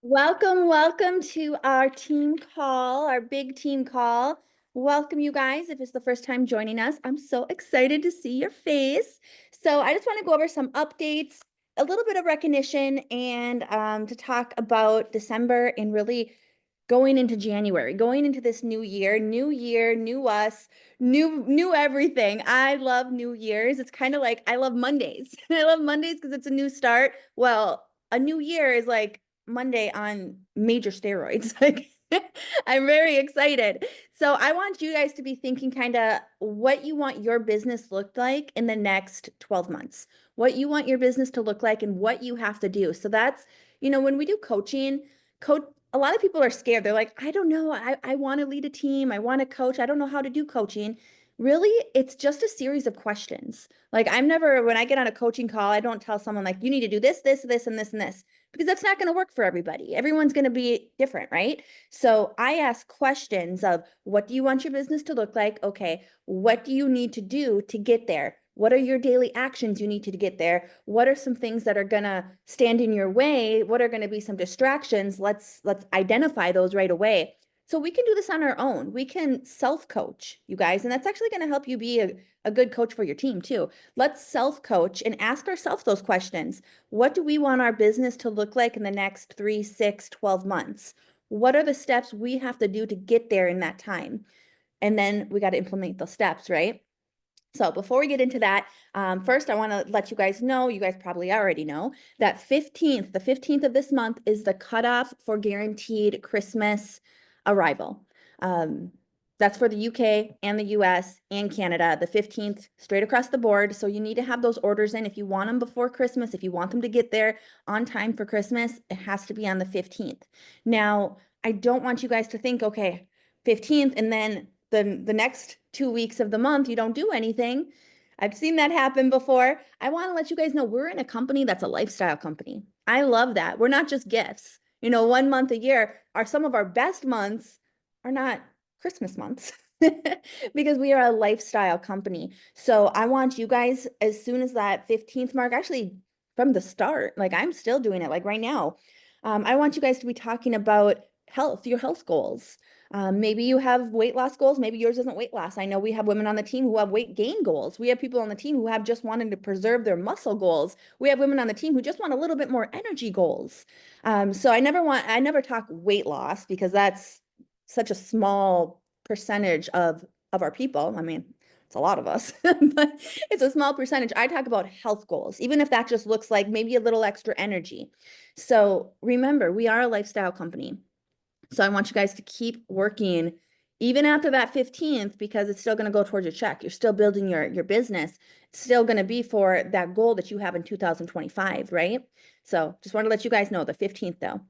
Welcome to our team call, our big team call. Welcome, you guys. If it's the first time joining us, I'm so excited to see your face. So I just want to go over some updates, a little bit of recognition, and to talk about December and really going into January, going into this new year, new us, new everything. I love New Year's. It's kind of like I love Mondays. I love Mondays because it's a new start. Well, a new year is like Monday on major steroids. Like I'm very excited. So I want you guys to be thinking kind of what you want your business look like in the next 12 months. What you want your business to look like and what you have to do. So that's, when we do coaching, a lot of people are scared. They're like, I don't know. I want to lead a team. I want to coach. I don't know how to do coaching. Really, it's just a series of questions. Like when I get on a coaching call, I don't tell someone like, you need to do this, this, this, and this, and this, because that's not going to work for everybody. Everyone's going to be different, right? So I ask questions of what do you want your business to look like? Okay, what do you need to do to get there? What are your daily actions you need to get there? What are some things that are going to stand in your way? What are going to be some distractions? Let's identify those right away. So we can do this on our own. We can self-coach, you guys, and that's actually going to help you be a good coach for your team too. Let's self-coach and ask ourselves those questions. What do we want our business to look like in the next 3, 6, 12 months? What are the steps we have to do to get there in that time? And then we got to implement those steps, right? So before we get into that, first I want to let you guys know, you guys probably already know, that the 15th of this month is the cutoff for guaranteed Christmas arrival. Um, that's for the UK and the US and Canada, the 15th straight across the board. So you need to have those orders in if you want them before Christmas, if you want them to get there on time for Christmas, it has to be on the 15th. Now, I don't want you guys to think, okay, 15th and then the next 2 weeks of the month, you don't do anything. I've seen that happen before. I want to let you guys know we're in a company that's a lifestyle company. I love that. We're not just gifts. 1 month a year are some of our best months are not Christmas months because we are a lifestyle company. So I want you guys, as soon as that 15th mark, actually from the start, like I'm still doing it like right now. I want you guys to be talking about your health goals. Maybe you have weight loss goals. Maybe yours isn't weight loss. I know we have women on the team who have weight gain goals. We have people on the team who have just wanted to preserve their muscle goals. We have women on the team who just want a little bit more energy goals. So I never talk weight loss because that's such a small percentage of our people. I mean, it's a lot of us, but it's a small percentage. I talk about health goals, even if that just looks like maybe a little extra energy. So remember, we are a lifestyle company. So I want you guys to keep working even after that 15th because it's still going to go towards your check. You're still building your business. It's still going to be for that goal that you have in 2025, right? So just want to let you guys know the 15th though.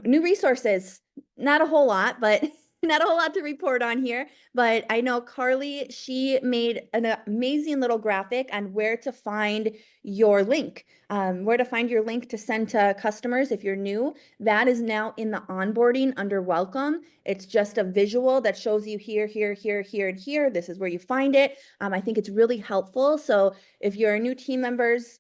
New resources, not a whole lot, but not a whole lot to report on here. But I know Carly, she made an amazing little graphic on where to find your link, where to find your link to send to customers if you're new. That is now in the onboarding under welcome. It's just a visual that shows you here, here, here, here, and here. This is where you find it. I think it's really helpful. So if you're new team members,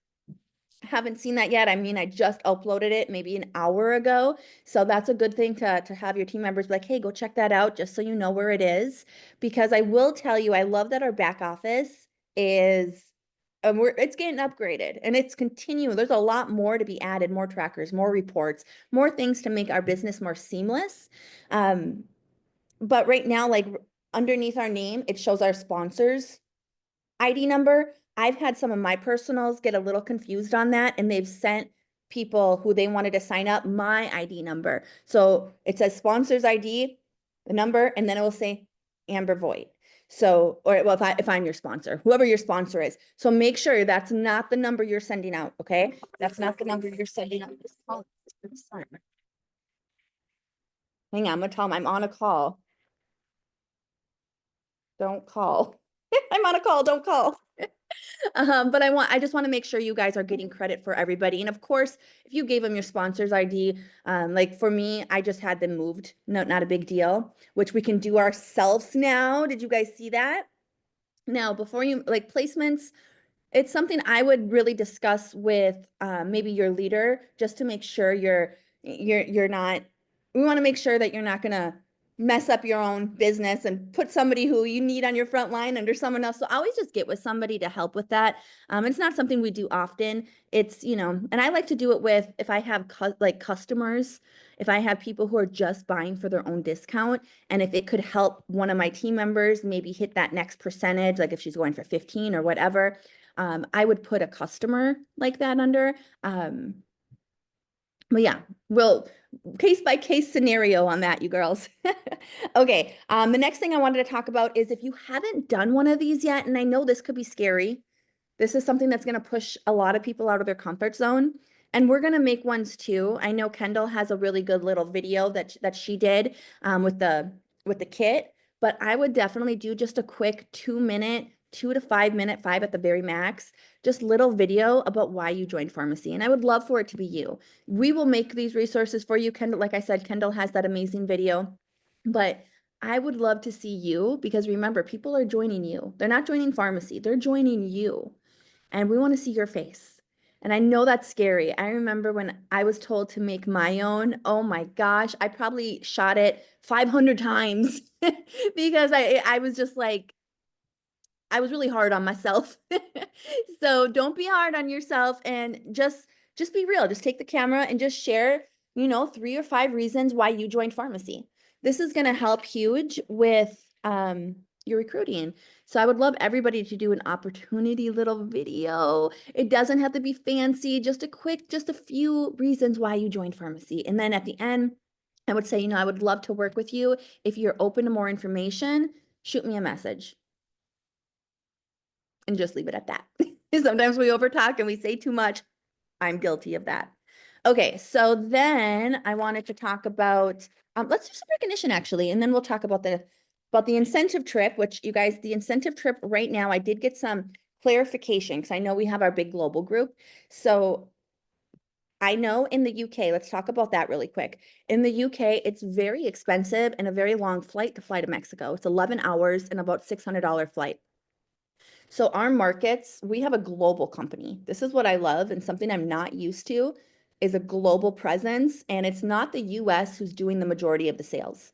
haven't seen that yet. I mean, I just uploaded it maybe an hour ago. So that's a good thing to have your team members be like, hey, go check that out just so you know where it is. Because I will tell you, I love that our back office is it's getting upgraded and it's continuing. There's a lot more to be added, more trackers, more reports, more things to make our business more seamless. But right now, like underneath our name, it shows our sponsors ID number. I've had some of my personals get a little confused on that, and they've sent people who they wanted to sign up my ID number. So it says sponsors ID, the number, and then it will say Amber Voigt. So, or well, if I'm your sponsor, whoever your sponsor is. So make sure that's not the number you're sending out, okay? That's not the number you're sending out. Hang on, I'm gonna tell them I'm on a call. Don't call. I'm on a call, don't call. But I just want to make sure you guys are getting credit for everybody. And of course, if you gave them your sponsor's ID, like for me, I just had them moved. No, not a big deal, which we can do ourselves now. Did you guys see that? Now, before you like placements, it's something I would really discuss with maybe your leader just to make sure you're not, we want to make sure that you're not going to mess up your own business and put somebody who you need on your front line under someone else. So always just get with somebody to help with that. It's not something we do often. It's, and I like to do it with, if I have like customers, if I have people who are just buying for their own discount, and if it could help one of my team members maybe hit that next percentage, like if she's going for 15 or whatever, I would put a customer like that under. But yeah, we'll case by case scenario on that, you girls. Okay, the next thing I wanted to talk about is if you haven't done one of these yet, and I know this could be scary, this is something that's going to push a lot of people out of their comfort zone. And we're going to make ones too. I know Kendall has a really good little video that she did with the kit, but I would definitely do just a quick 2 minute, 2 to 5 minute, 5 at the very max, just little video about why you joined pharmacy. And I would love for it to be you. We will make these resources for you. Kendall, like I said, Kendall has that amazing video, but I would love to see you, because remember, people are joining you. They're not joining pharmacy, they're joining you. And we want to see your face. And I know that's scary. I remember when I was told to make my own, oh my gosh, I probably shot it 500 times because I was just like, I was really hard on myself. So don't be hard on yourself, and just be real. Just take the camera and just share, 3 or 5 reasons why you joined pharmacy. This is going to help huge with your recruiting. So I would love everybody to do an opportunity little video. It doesn't have to be fancy, just a few reasons why you joined pharmacy. And then at the end, I would say, I would love to work with you. If you're open to more information, shoot me a message. And just leave it at that. Sometimes we overtalk and we say too much. I'm guilty of that. Okay, so then I wanted to talk about, let's do some recognition actually, and then we'll talk about the incentive trip, which you guys, the incentive trip right now, I did get some clarification because I know we have our big global group. So I know in the UK, let's talk about that really quick. In the UK, it's very expensive and a very long flight to fly to Mexico. It's 11 hours and about $600 flight. So our markets, we have a global company. This is what I love, and something I'm not used to is a global presence. And it's not the US who's doing the majority of the sales.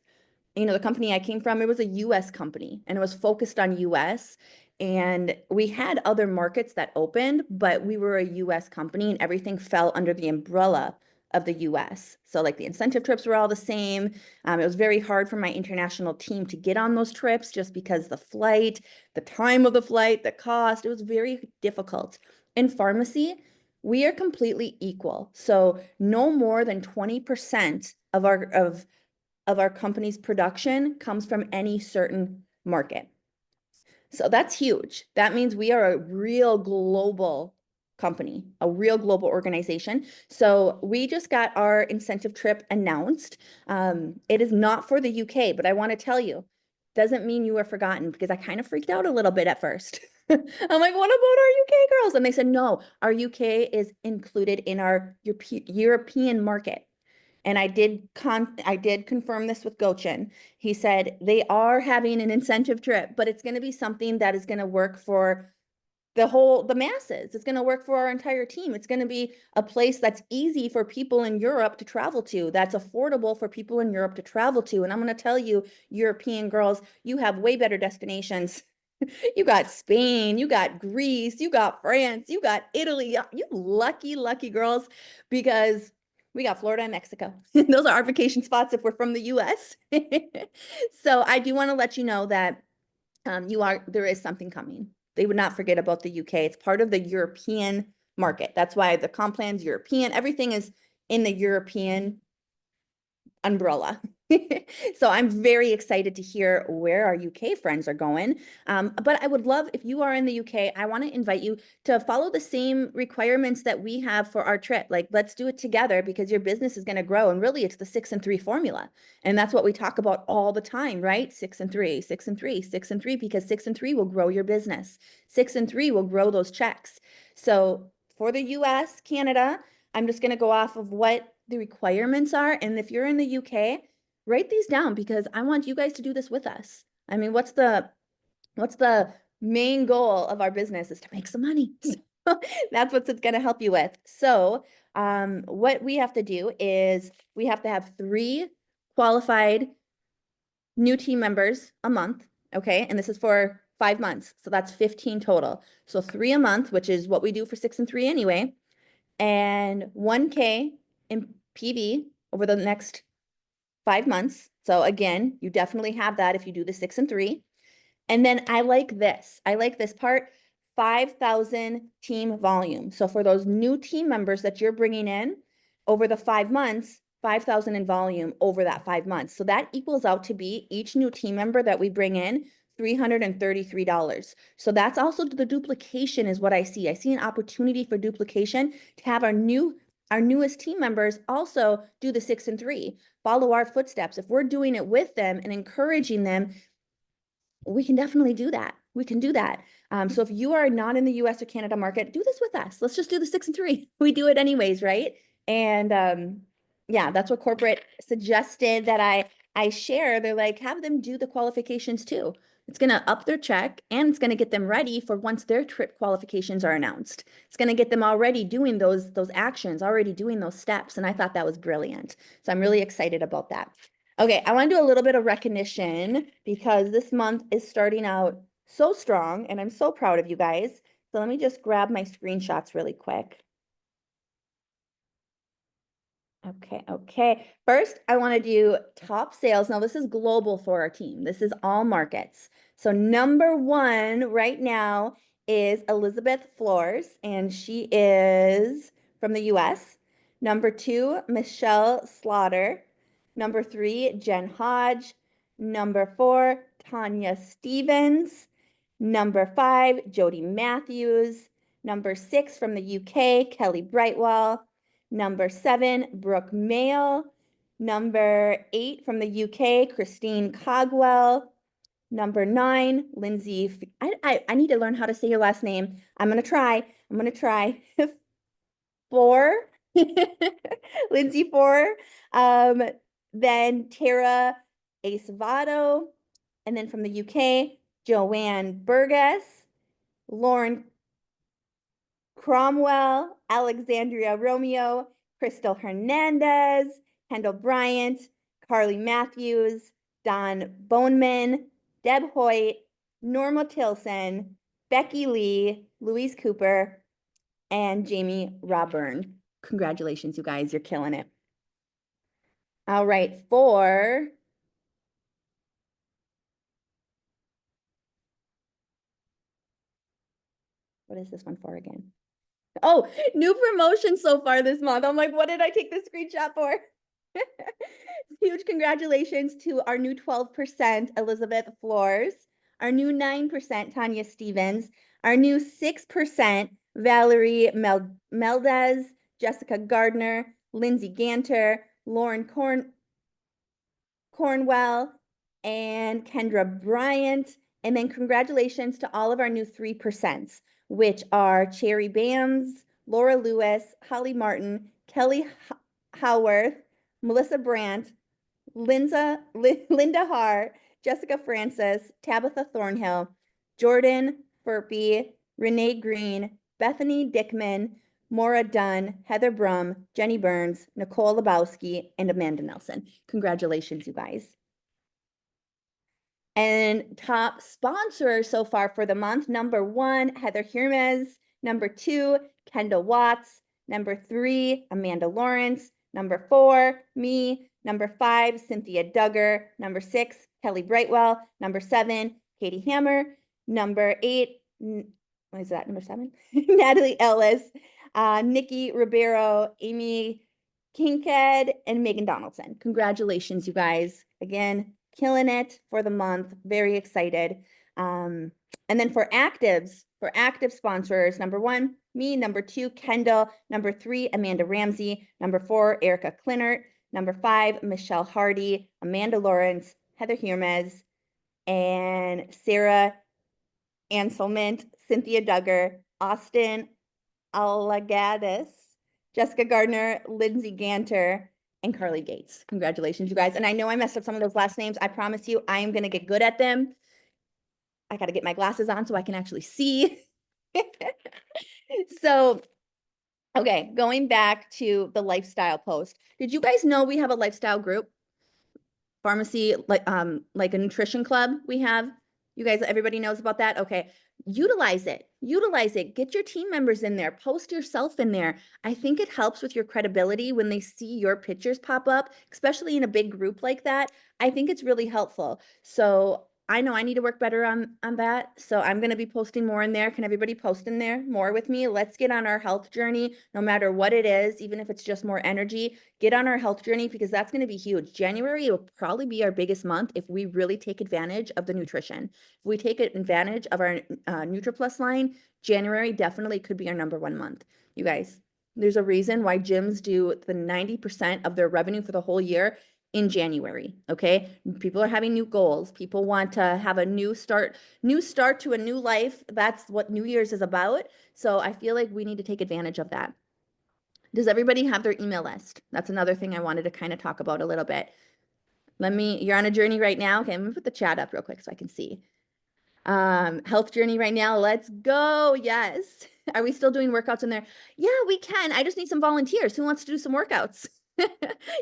The company I came from, it was a US company, and it was focused on US. And we had other markets that opened, but we were a US company and everything fell under the umbrella of the US. So like the incentive trips were all the same. It was very hard for my international team to get on those trips just because the flight, the time of the flight, the cost, it was very difficult. In pharmacy, we are completely equal. So no more than 20% of our company's production comes from any certain market. So that's huge. That means we are a real global company, a real global organization. So we just got our incentive trip announced. It is not for the UK, but I want to tell you, doesn't mean you are forgotten, because I kind of freaked out a little bit at first. I'm like, what about our UK girls? And they said, no, our UK is included in our European market. And I did confirm this with Gochin. He said they are having an incentive trip, but it's going to be something that is going to work for the masses. It's going to work for our entire team. It's going to be a place that's easy for people in Europe to travel to, that's affordable for people in Europe to travel to. And I'm going to tell you, European girls, you have way better destinations. You got Spain, you got Greece, you got France, you got Italy. You lucky, lucky girls, because we got Florida and Mexico. Those are our vacation spots if we're from the US. So I do want to let you know that there is something coming. They would not forget about the UK. It's part of the European market. That's why the comp plan's European. Everything is in the European umbrella. So I'm very excited to hear where our UK friends are going. But I would love, if you are in the UK, I want to invite you to follow the same requirements that we have for our trip. Like, let's do it together, because your business is going to grow. And really, it's the 6 and 3 formula. And that's what we talk about all the time, right? 6 and 3, 6 and 3, 6 and 3, because 6 and 3 will grow your business. 6 and 3 will grow those checks. So for the US, Canada, I'm just going to go off of what the requirements are. And if you're in the UK, write these down, because I want you guys to do this with us. I mean, what's the main goal of our business is to make some money. So that's what it's going to help you with. So What we have to do is we have to have 3 qualified new team members a month, okay? And this is for 5 months, so that's 15 total. So 3 a month, which is what we do for 6 and 3 anyway, and 1K in PV over the next 5 months. So again, you definitely have that if you do the 6 and 3. And then I like this. I like this part, 5,000 team volume. So for those new team members that you're bringing in over the 5 months, 5,000 in volume over that 5 months. So that equals out to be each new team member that we bring in $333. So that's also the duplication is what I see. I see an opportunity for duplication to have our newest team members also do the 6 and 3, follow our footsteps. If we're doing it with them and encouraging them, we can definitely do that. We can do that. So if you are not in the US or Canada market, do this with us. Let's just do the 6 and 3. We do it anyways, right? And yeah, that's what corporate suggested that I share. They're like, have them do the qualifications too. It's going to up their check and it's going to get them ready for once their trip qualifications are announced. It's going to get them already doing those actions, already doing those steps. And I thought that was brilliant. So I'm really excited about that. Okay, I want to do a little bit of recognition because this month is starting out so strong and I'm so proud of you guys. So let me just grab my screenshots really quick. Okay. First, I want to do top sales. Now, this is global for our team. This is all markets. So number 1 right now is Elizabeth Flores, and she is from the US. Number 2, Michelle Slaughter. Number 3, Jen Hodge. Number 4, Tanya Stevens. Number 5, Jody Matthews. Number 6 from the UK, Kelly Brightwell. Number 7, Brooke Mail. Number 8 from the UK, Christine Cogwell. Number 9, Lindsay. I need to learn how to say your last name. I'm gonna try. 4, Lindsay 4. Then Tara Acevado. And then from the UK, Joanne Burgess, Lauren Cromwell, Alexandria Romeo, Crystal Hernandez, Kendall Bryant, Carly Matthews, Don Boneman, Deb Hoyt, Norma Tilson, Becky Lee, Louise Cooper, and Jamie Robburn. Congratulations, you guys. You're killing it. All right, what is this one for again? Oh, new promotion so far this month. I'm like, what did I take this screenshot for? Huge congratulations to our new 12% Elizabeth Flores, our new 9% Tanya Stevens, our new 6% Valerie Meldez, Jessica Gardner, Lindsay Ganter, Lauren Cornwell, and Kendra Bryant. And then congratulations to all of our new 3%, which are Cherry Bams, Laura Lewis, Holly Martin, Kelly Howarth, Melissa Brandt, Linda Hart, Jessica Francis, Tabitha Thornhill, Jordan Furpy, Renee Green, Bethany Dickman, Maura Dunn, Heather Brum, Jenny Burns, Nicole Lebowski, and Amanda Nelson. Congratulations, you guys. And top sponsors so far for the month, number 1, Heather Hermes. Number 2, Kendall Watts. Number 3, Amanda Lawrence. Number 4, me. Number 5, Cynthia Duggar. Number 6, Kelly Brightwell. Number 7, Katie Hammer. Number 8, what is that, number 7? Natalie Ellis, Nikki Ribeiro, Amy Kinkhead, and Megan Donaldson. Congratulations, you guys. Again, killing it for the month. Very excited. And then for active sponsors, number 1, me. Number 2, Kendall. Number 3, Amanda Ramsey. Number 4, Erica Clinert. Number 5, Michelle Hardy, Amanda Lawrence, Heather Hermes, and Sarah Anselment, Cynthia Duggar, Austin Alagadis, Jessica Gardner, Lindsay Ganter, and Carly Gates. Congratulations, you guys. And I know I messed up some of those last names. I promise you, I am going to get good at them. I got to get my glasses on so I can actually see. So Okay, going back to the lifestyle post. Did you guys know we have a lifestyle group? Pharmacy, like a nutrition club we have. You guys, everybody knows about that? Okay. Utilize it. Utilize it. Get your team members in there. Post yourself in there. I think it helps with your credibility when they see your pictures pop up, especially in a big group like that. I think it's really helpful. So I know I need to work better on that. So I'm going to be posting more in there. Can everybody post in there more with me? Let's get on our health journey, no matter what it is, even if it's just more energy. Get on our health journey because that's going to be huge. January will probably be our biggest month if we really take advantage of the nutrition. If we take advantage of our NutriPlus line, January definitely could be our #1 month. You guys, there's a reason why gyms do the 90% of their revenue for the whole year in January. Okay. People are having new goals. People want to have a new start to a new life. That's what New Year's is about. So I feel like we need to take advantage of that. Does everybody have their email list? That's another thing I wanted to kind of talk about a little bit. You're on a journey right now. Okay, I'm gonna put the chat up real quick so I can see. Health journey right now. Let's go. Yes. Are we still doing workouts in there? Yeah, we can. I just need some volunteers. Who wants to do some workouts?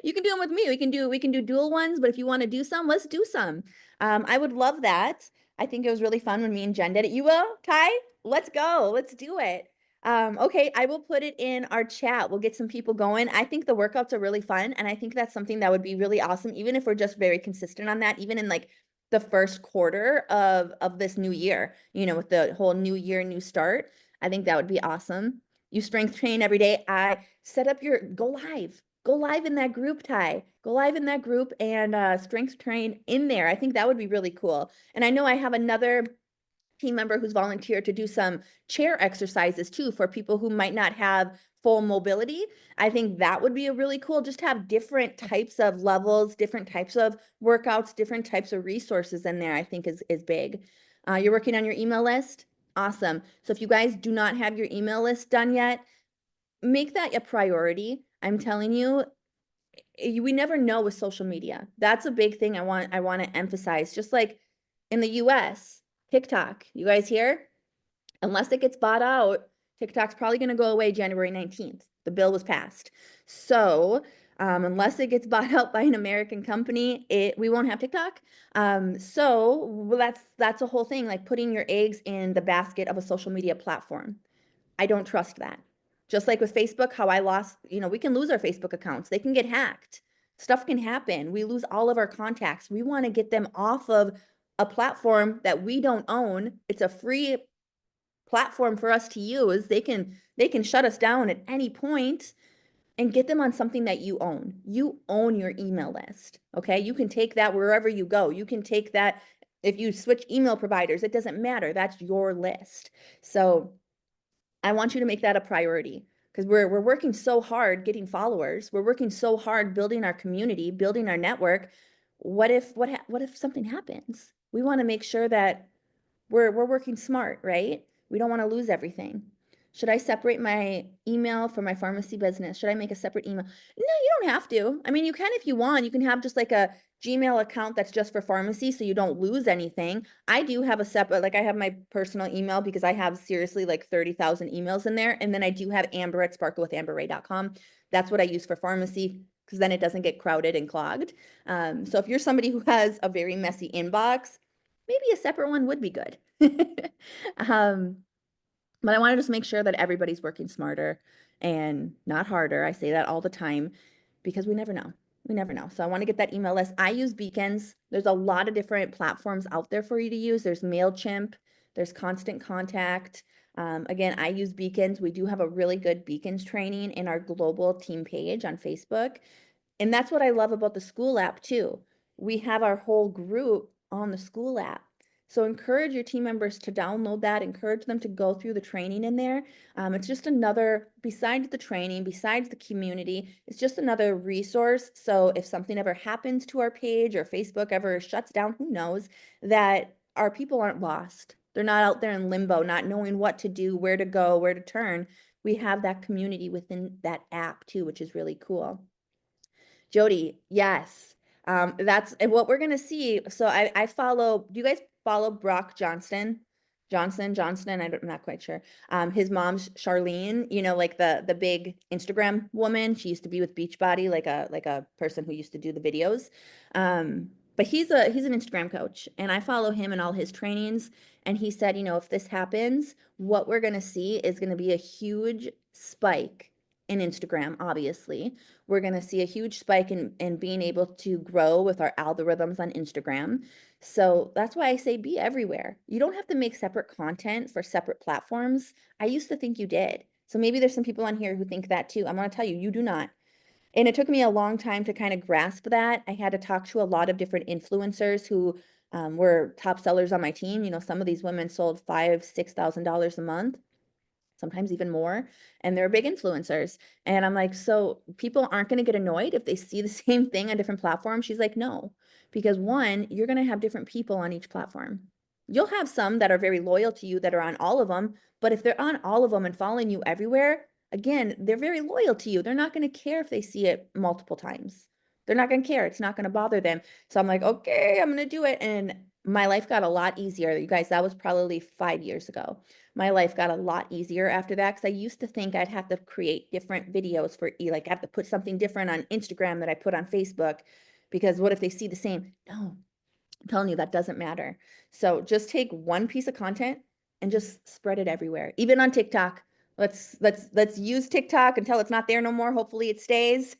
You can do them with me. We can do dual ones, but if you want to do some, let's do some. I would love that. I think it was really fun when me and Jen did it. You will, Ty? Let's go. Let's do it. Okay, I will put it in our chat. We'll get some people going. I think the workouts are really fun, and I think that's something that would be really awesome, even if we're just very consistent on that, even in like the first quarter of this new year, with the whole new year, new start. I think that would be awesome. You strength train every day. I set up go live in that group, Ty. Go live in that group and strength train in there. I think that would be really cool. And I know I have another team member who's volunteered to do some chair exercises too for people who might not have full mobility. I think that would be a really cool, just have different types of levels, different types of workouts, different types of resources in there, I think is big. You're working on your email list? Awesome. So if you guys do not have your email list done yet, make that a priority. I'm telling you, we never know with social media. That's a big thing I want to emphasize. Just like in the US, TikTok, you guys here? Unless it gets bought out, TikTok's probably going to go away January 19th. The bill was passed. So unless it gets bought out by an American company, we won't have TikTok. That's a whole thing, like putting your eggs in the basket of a social media platform. I don't trust that. Just like with Facebook, how we can lose our Facebook accounts. They can get hacked. Stuff can happen. We lose all of our contacts. We want to get them off of a platform that we don't own. It's a free platform for us to use. They can shut us down at any point and get them on something that you own. You own your email list. Okay. You can take that wherever you go. You can take that if you switch email providers, it doesn't matter. That's your list. So I want you to make that a priority because we're working so hard getting followers. We're working so hard building our community, building our network. What if something happens? We want to make sure that we're working smart, right? We don't want to lose everything. Should I separate my email from my pharmacy business? Should I make a separate email? No, you don't have to. I mean, you can if you want. You can have just like a Gmail account that's just for pharmacy so you don't lose anything. I do have a separate, like I have my personal email because I have seriously like 30,000 emails in there. And then I do have Amber at sparklewithamberray.com. That's what I use for pharmacy because then it doesn't get crowded and clogged. So if you're somebody who has a very messy inbox, maybe a separate one would be good. But I want to just make sure that everybody's working smarter and not harder. I say that all the time because we never know. We never know. So I want to get that email list. I use Beacons. There's a lot of different platforms out there for you to use. There's MailChimp, there's Constant Contact. Again, I use Beacons. We do have a really good Beacons training in our global team page on Facebook. And that's what I love about the school app too. We have our whole group on the school app. So encourage your team members to download that, encourage them to go through the training in there. It's just another, besides the training, besides the community, it's just another resource. So if something ever happens to our page or Facebook ever shuts down, who knows, that our people aren't lost. They're not out there in limbo, not knowing what to do, where to go, where to turn. We have that community within that app too, which is really cool. Jody, yes. That's what we're gonna see. So I follow, do you guys follow Brock Johnston? Johnson, I'm not quite sure. His mom's Charlene, you know, like the big Instagram woman. She used to be with Beachbody, like a person who used to do the videos. But he's an Instagram coach, and I follow him in all his trainings. And he said, you know, if this happens, what we're gonna see is gonna be a huge spike in Instagram, obviously. We're gonna see a huge spike in being able to grow with our algorithms on Instagram. So that's why I say be everywhere. You don't have to make separate content for separate platforms. I used to think you did. So maybe there's some people on here who think that too. I'm going to tell you, you do not. And it took me a long time to kind of grasp that. I had to talk to a lot of different influencers who were top sellers on my team. You know, some of these women sold $5,000, $6,000 a month, sometimes even more, and they're big influencers. And I'm like, so people aren't going to get annoyed if they see the same thing on different platforms? She's like, no, because one, you're going to have different people on each platform. You'll have some that are very loyal to you that are on all of them, but if they're on all of them and following you everywhere, again, they're very loyal to you. They're not going to care if they see it multiple times. They're not going to care. It's not going to bother them. So I'm like, okay, I'm going to do it. And my life got a lot easier. You guys, that was probably 5 years ago. My life got a lot easier after that because I used to think I'd have to create different videos for like I have to put something different on Instagram that I put on Facebook because what if they see the same? No, I'm telling you that doesn't matter. So just take one piece of content and just spread it everywhere. Even on TikTok. Let's use TikTok until it's not there no more. Hopefully it stays.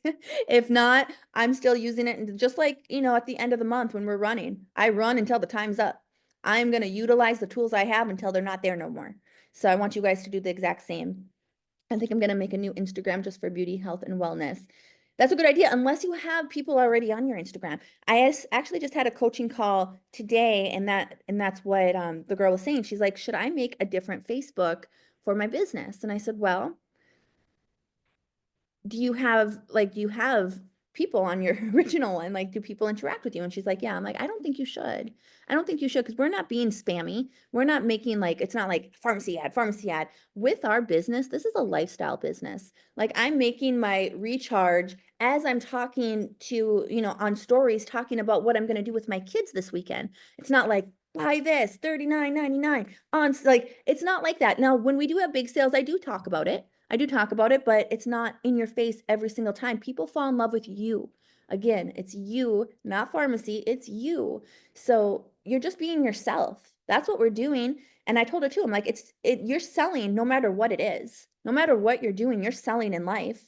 If not, I'm still using it. And just like, you know, at the end of the month when we're running, I run until the time's up. I'm going to utilize the tools I have until they're not there no more. So I want you guys to do the exact same. I think I'm going to make a new Instagram just for beauty, health, and wellness. That's a good idea, unless you have people already on your Instagram. Actually just had a coaching call today, and that's what the girl was saying. She's like, should I make a different Facebook for my business? And I said, well, do you have people on your original one? Like, do people interact with you? And she's like, yeah. I'm like, I don't think you should. I don't think you should because we're not being spammy. We're not making like, it's not like pharmacy ad, pharmacy ad. With our business, this is a lifestyle business. Like, I'm making my recharge as I'm talking to, you know, on stories, talking about what I'm going to do with my kids this weekend. It's not like, buy this, $39.99 on, like, it's not like that. Now, when we do have big sales, I do talk about it. But it's not in your face every single time. People fall in love with you. Again, it's you, not pharmacy, it's you. So you're just being yourself. That's what we're doing. And I told her too, I'm like, you're selling no matter what it is. No matter what you're doing, you're selling in life.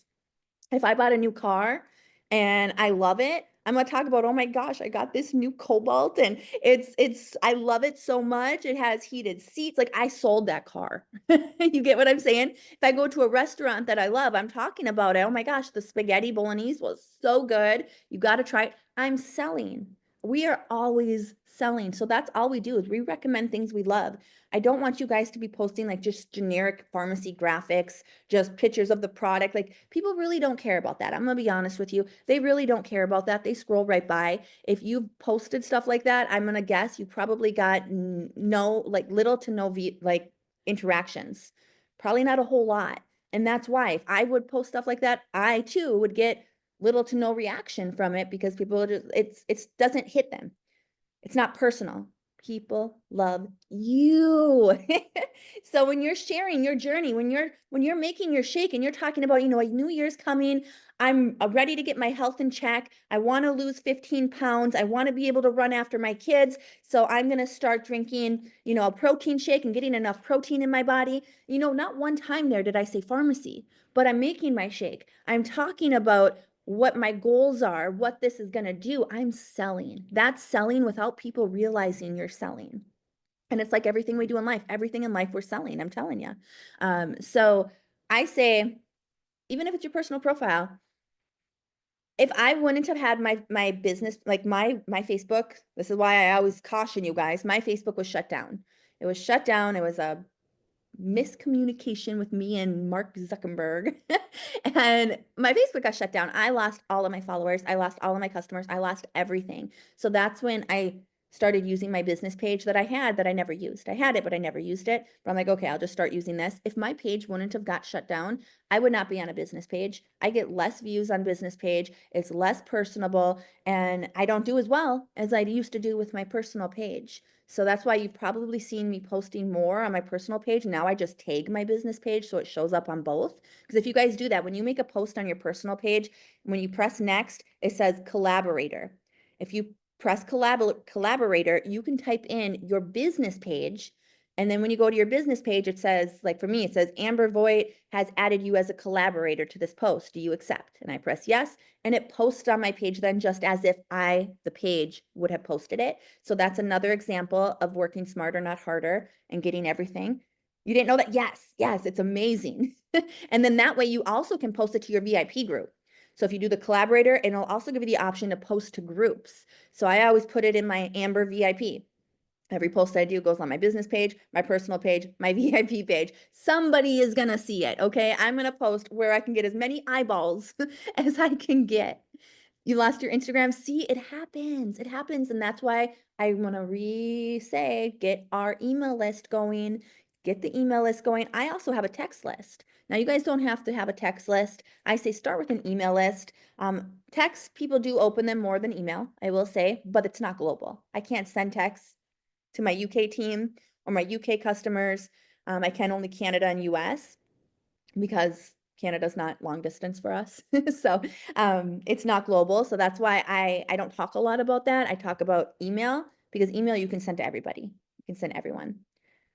If I bought a new car and I love it, I'm gonna talk about, oh my gosh, I got this new Cobalt and I love it so much. It has heated seats. Like I sold that car. You get what I'm saying? If I go to a restaurant that I love, I'm talking about it. Oh my gosh, the spaghetti bolognese was so good. You got to try it. I'm selling. We are always selling. So that's all we do is we recommend things we love. I don't want you guys to be posting like just generic pharmacy graphics, just pictures of the product. Like people really don't care about that. I'm gonna be honest with you. They really don't care about that. They scroll right by. If you posted stuff like that, I'm gonna guess you probably got no, like little to no like interactions. Probably not a whole lot. And that's why if I would post stuff like that, I too would get little to no reaction from it because people just it doesn't hit them. It's not personal. People love you. So when you're sharing your journey, when you're making your shake and you're talking about, you know, a new year's coming, I'm ready to get my health in check. I want to lose 15 pounds. I want to be able to run after my kids. So I'm going to start drinking, you know, a protein shake and getting enough protein in my body. You know, not one time there did I say pharmacy, but I'm making my shake. I'm talking about what my goals are, what this is going to do. I'm selling. That's selling without people realizing you're selling. And it's like everything we do in life, everything in life we're selling, I'm telling you. So I say, even if it's your personal profile, if I wouldn't have had my business, like my Facebook, this is why I always caution you guys, my Facebook was shut down. It was shut down. It was a miscommunication with me and Mark Zuckerberg. And my Facebook got shut down. I lost all of my followers. I lost all of my customers. I lost everything. So that's when I started using my business page that I had that I never used. I had it, but I never used it. But I'm like, okay, I'll just start using this. If my page wouldn't have got shut down, I would not be on a business page. I get less views on business page. It's less personable, and I don't do as well as I used to do with my personal page. So that's why you've probably seen me posting more on my personal page. Now I just tag my business page so it shows up on both. Because if you guys do that, when you make a post on your personal page, when you press next, it says collaborator. If you press collaborator, you can type in your business page. And then when you go to your business page, it says, like for me, it says Amber Voigt has added you as a collaborator to this post. Do you accept? And I press yes. And it posts on my page then just as if the page would have posted it. So that's another example of working smarter, not harder, and getting everything. You didn't know that? Yes, it's amazing. And then that way you also can post it to your VIP group. So if you do the collaborator, it'll also give you the option to post to groups. So I always put it in my Amber VIP. Every post I do goes on my business page, my personal page, my VIP page. Somebody is going to see it, okay? I'm going to post where I can get as many eyeballs as I can get. You lost your Instagram? See, it happens. It happens. And that's why I want to say, get our email list going. Get the email list going. I also have a text list. Now, you guys don't have to have a text list. I say start with an email list. Text, people do open them more than email, I will say, but it's not global. I can't send texts to my UK team or my UK customers. I can only Canada and US because Canada's not long distance for us. So it's not global. So that's why I don't talk a lot about that. I talk about email because email you can send to everybody. You can send everyone.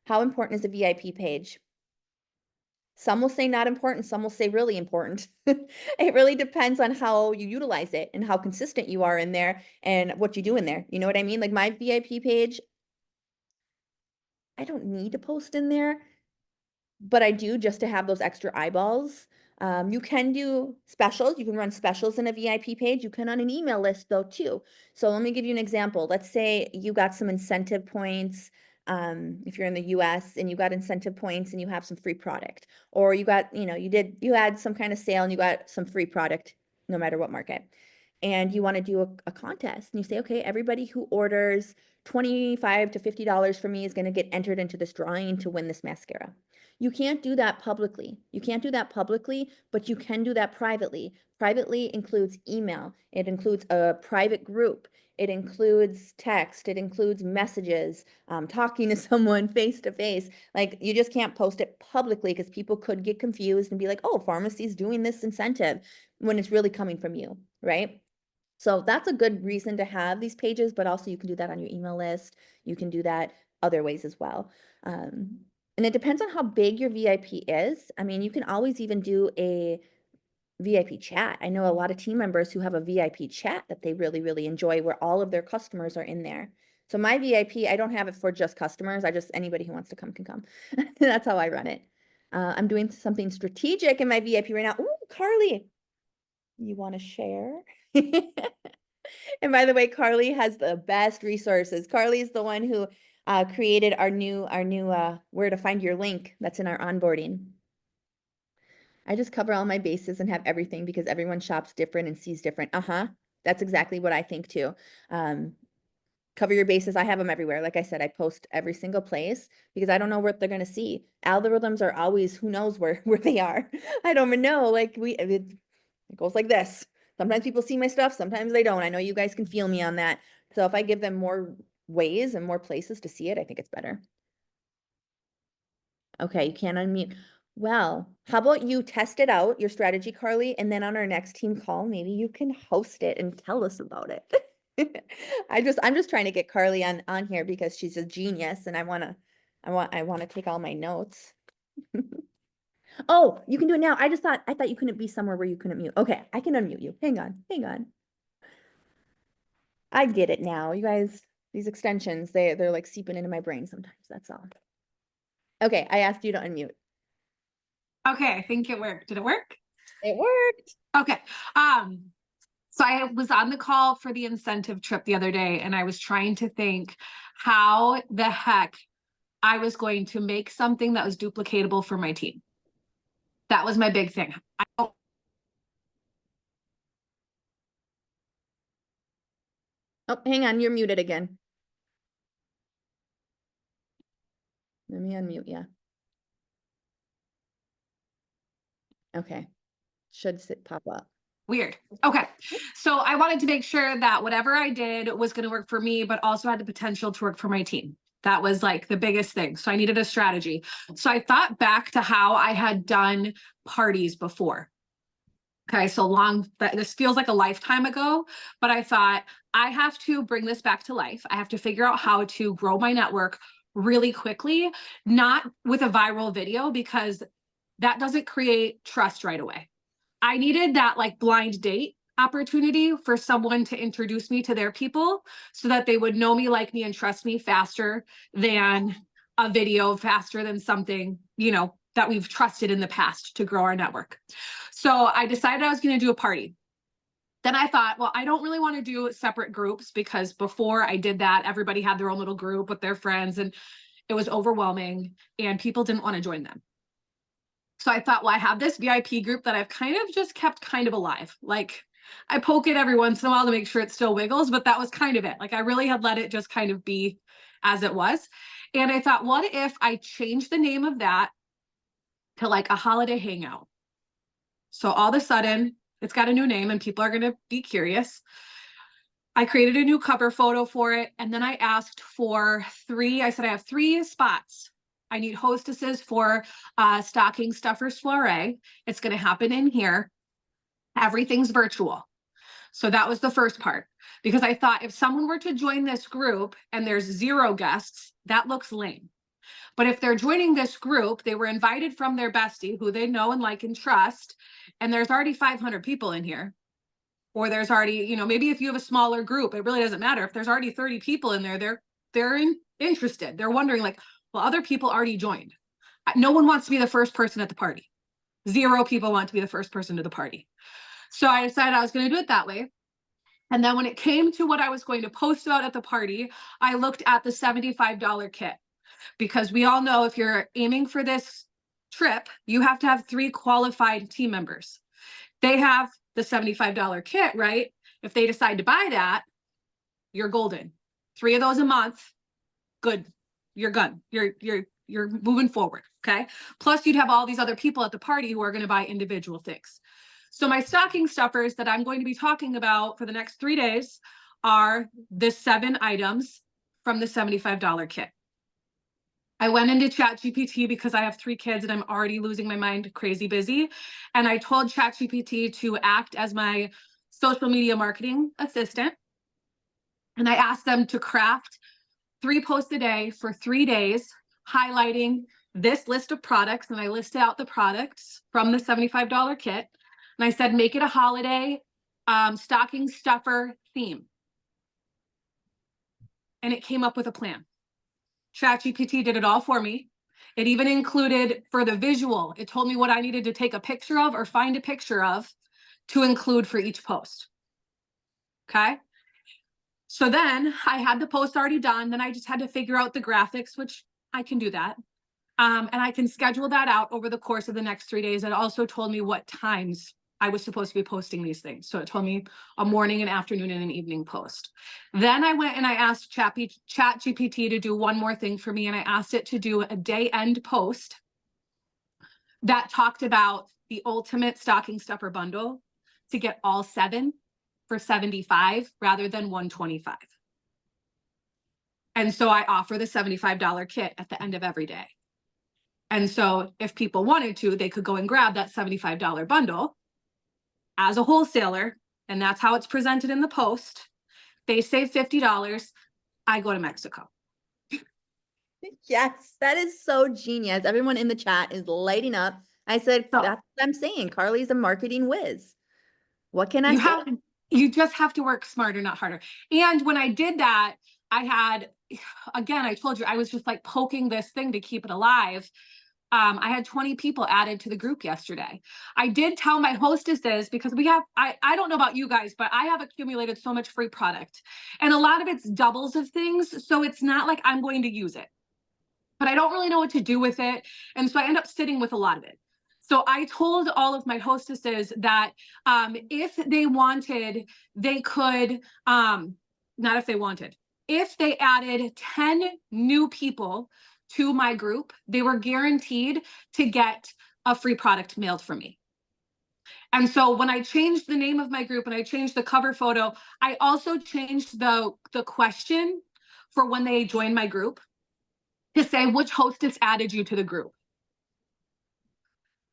How important is a VIP page? Some will say not important, some will say really important. It really depends on how you utilize it and how consistent you are in there and what you do in there. You know what I mean? Like my VIP page, I don't need to post in there, but I do just to have those extra eyeballs. You can do specials. You can run specials in a VIP page. You can on an email list though too. So let me give you an example. Let's say you got some incentive points. If you're in the US and you got incentive points and you have some free product, or you got, you had some kind of sale and you got some free product, no matter what market, and you want to do a contest and you say, okay, everybody who orders $25 to $50 for me is going to get entered into this drawing to win this mascara. You can't do that publicly. You can't do that publicly, but you can do that privately. Privately includes email. It includes a private group. It includes text. It includes messages, talking to someone face to face. Like you just can't post it publicly because people could get confused and be like, oh, pharmacy's doing this incentive when it's really coming from you, right? So that's a good reason to have these pages, but also you can do that on your email list. You can do that other ways as well. And it depends on how big your VIP is. I mean, you can always even do a VIP chat. I know a lot of team members who have a VIP chat that they really, really enjoy where all of their customers are in there. So my VIP, I don't have it for just customers. Anybody who wants to come can come. That's how I run it. I'm doing something strategic in my VIP right now. Ooh, Carly, you want to share? And by the way, Carly has the best resources. Carly is the one who created our new where to find your link that's in our onboarding. I just cover all my bases and have everything because everyone shops different and sees different. That's exactly what I think too. Cover your bases. I have them everywhere. Like I said, I post every single place because I don't know what they're going to see. Algorithms are always, who knows where they are. I don't even know. Like it goes like this. Sometimes people see my stuff, sometimes they don't. I know you guys can feel me on that. So if I give them more ways and more places to see it, I think it's better. Okay, you can't unmute. Well, how about you test it out, your strategy, Carly, and then on our next team call, maybe you can host it and tell us about it. I'm just trying to get Carly on here because she's a genius and I want to take all my notes. Oh, you can do it now. I thought you couldn't be somewhere where you couldn't mute. Okay, I can unmute you. Hang on. I get it now. You guys, these extensions, they're like seeping into my brain sometimes. That's all. Okay, I asked you to unmute. Okay, I think it worked. Did it work? It worked. Okay. So I was on the call for the incentive trip the other day, and I was trying to think how the heck I was going to make something that was duplicatable for my team. That was my big thing. Oh, hang on, you're muted again. Let me unmute you. Okay. Should pop up. Weird. Okay. So I wanted to make sure that whatever I did was going to work for me, but also had the potential to work for my team. That was like the biggest thing. So I needed a strategy. So I thought back to how I had done parties before. Okay, so long that this feels like a lifetime ago, but I thought I have to bring this back to life. I have to figure out how to grow my network really quickly, not with a viral video, because that doesn't create trust right away. I needed that like blind date opportunity for someone to introduce me to their people so that they would know me, like me, and trust me faster than a video, faster than something, you know, that we've trusted in the past to grow our network. So I decided I was going to do a party. Then I thought, well, I don't really want to do separate groups because before I did that, everybody had their own little group with their friends and it was overwhelming and people didn't want to join them. So I thought, well, I have this VIP group that I've kind of just kept kind of alive. Like I poke it every once in a while to make sure it still wiggles, but that was kind of it. Like I really had let it just kind of be as it was. And I thought, what if I change the name of that to like a holiday hangout? So all of a sudden it's got a new name and people are going to be curious. I created a new cover photo for it. And then I asked for I said, I have 3 spots. I need hostesses for Stocking Stuffers Soiree. It's going to happen in here. Everything's virtual. So that was the first part, because I thought if someone were to join this group and there's 0 guests, that looks lame. But if they're joining this group, they were invited from their bestie who they know and like and trust, and there's already 500 people in here, or there's already, you know, maybe if you have a smaller group, it really doesn't matter. If there's already 30 people in there, they're interested. They're wondering like, well, other people already joined. No one wants to be the first person at the party. 0 people want to be the first person to the party. So I decided I was going to do it that way. And then when it came to what I was going to post about at the party, I looked at the $75 kit, because we all know if you're aiming for this trip, you have to have 3 qualified team members. They have the $75 kit, right? If they decide to buy that, you're golden. 3 of those a month, good. You're good. You're moving forward. Okay. Plus you'd have all these other people at the party who are going to buy individual things. So my stocking stuffers that I'm going to be talking about for the next 3 days are the 7 items from the $75 kit. I went into ChatGPT because I have 3 kids and I'm already losing my mind, crazy busy. And I told ChatGPT to act as my social media marketing assistant. And I asked them to craft 3 posts a day for 3 days, highlighting this list of products. And I listed out the products from the $75 kit. And I said, make it a holiday stocking stuffer theme. And it came up with a plan. ChatGPT did it all for me. It even included for the visual, it told me what I needed to take a picture of or find a picture of to include for each post. Okay. So then I had the post already done. Then I just had to figure out the graphics, which I can do that. And I can schedule that out over the course of the next 3 days. It also told me what times I was supposed to be posting these things. So it told me a morning, an afternoon, and an evening post. Then I went and I asked ChatGPT to do one more thing for me. And I asked it to do a day end post that talked about the ultimate stocking stuffer bundle to get all 7 for $75 rather than $125. And so I offer the $75 kit at the end of every day. And so if people wanted to, they could go and grab that $75 bundle as a wholesaler. And that's how it's presented in the post. They save $50. I go to Mexico. Yes, that is so genius. Everyone in the chat is lighting up. I said, So- that's what I'm saying. Carly's a marketing whiz. What can I say? You just have to work smarter, not harder. And when I did that, I had, again, I told you, I was just like poking this thing to keep it alive. I had 20 people added to the group yesterday. I did tell my hostesses, because we have, I don't know about you guys, but I have accumulated so much free product and a lot of it's doubles of things. So it's not like I'm going to use it, but I don't really know what to do with it. And so I end up sitting with a lot of it. So I told all of my hostesses that if they wanted, they could, not if they wanted, if they added 10 new people to my group, they were guaranteed to get a free product mailed from me. And so when I changed the name of my group and I changed the cover photo, I also changed the question for when they join my group to say which hostess added you to the group.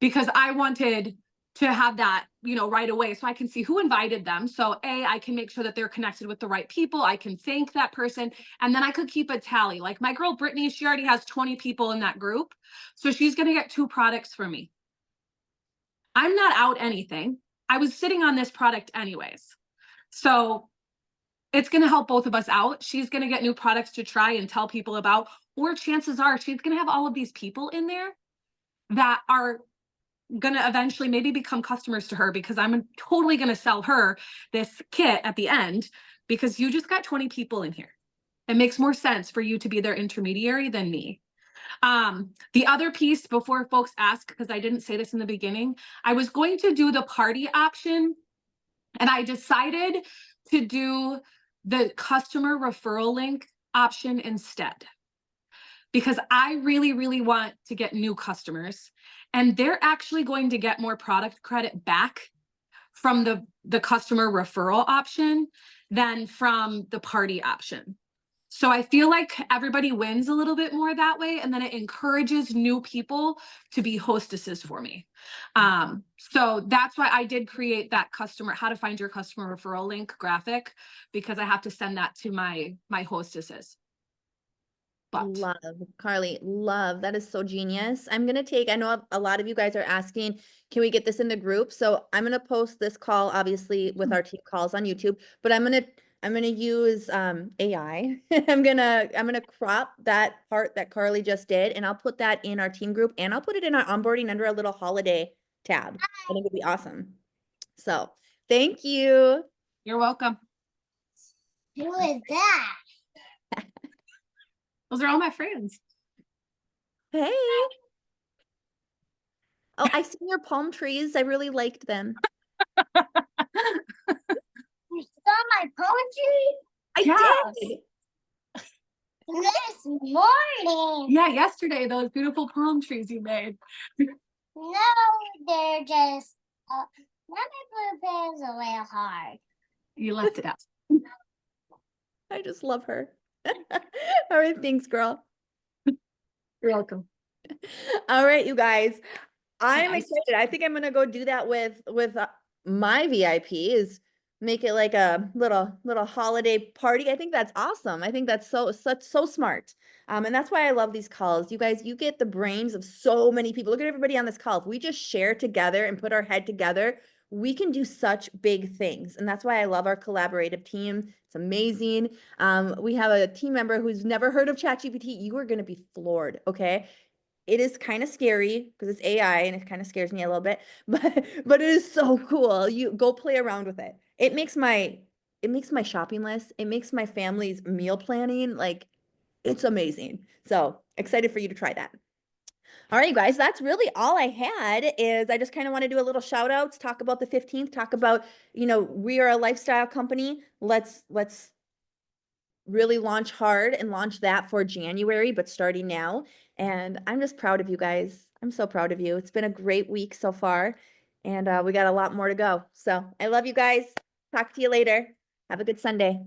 Because I wanted to have that, right away so I can see who invited them. So I can make sure that they're connected with the right people. I can thank that person. And then I could keep a tally. Like my girl, Brittany, she already has 20 people in that group. So she's going to get 2 products from me. I'm not out anything. I was sitting on this product anyways. So it's going to help both of us out. She's going to get new products to try and tell people about, or chances are she's going to have all of these people in there that are going to eventually maybe become customers to her, because I'm totally going to sell her this kit at the end, because you just got 20 people in here. It makes more sense for you to be their intermediary than me. The other piece, before folks ask, because I didn't say this in the beginning, I was going to do the party option, and I decided to do the customer referral link option instead, because I really, really want to get new customers, and they're actually going to get more product credit back from the customer referral option than from the party option. So I feel like everybody wins a little bit more that way, and then it encourages new people to be hostesses for me. So that's why I did create that how to find your customer referral link graphic, because I have to send that to my hostesses. But Love, Carly, love. That is so genius. I know a lot of you guys are asking, can we get this in the group? So I'm going to post this call, obviously, with our team calls on YouTube, but I'm going to use AI. I'm going to crop that part that Carly just did, and I'll put that in our team group, and I'll put it in our onboarding under a little holiday tab. I think it'd be awesome. So thank you. You're welcome. Who is that? Those are all my friends. Hey. Oh, I see your palm trees. I really liked them. You saw my poetry I did. this morning. Yeah, yesterday, those beautiful palm trees you made. No, they're just now my blue pen's a little hard. You left it out. I just love her. All right, thanks, girl. You're welcome. All right, you guys. I'm Nice. excited. I think I'm gonna go do that with my VIP, is make it like a little holiday party. I think that's awesome. I think that's so smart. And that's why I love these calls. You guys, you get the brains of so many people. Look at everybody on this call. If we just share together and put our head together, we can do such big things. And that's why I love our collaborative team. It's amazing. We have a team member who's never heard of ChatGPT. You are going to be floored. Okay. It is kind of scary because it's AI and it kind of scares me a little bit, but it is so cool. You go play around with it. It makes my shopping list. It makes my family's meal planning. Like, it's amazing. So excited for you to try that. All right, you guys, that's really all I had. Is I just kind of want to do a little shout outs, talk about the 15th, talk about, we are a lifestyle company. Let's really launch hard and launch that for January, but starting now. And I'm just proud of you guys. I'm so proud of you. It's been a great week so far, and we got a lot more to go. So I love you guys. Talk to you later. Have a good Sunday.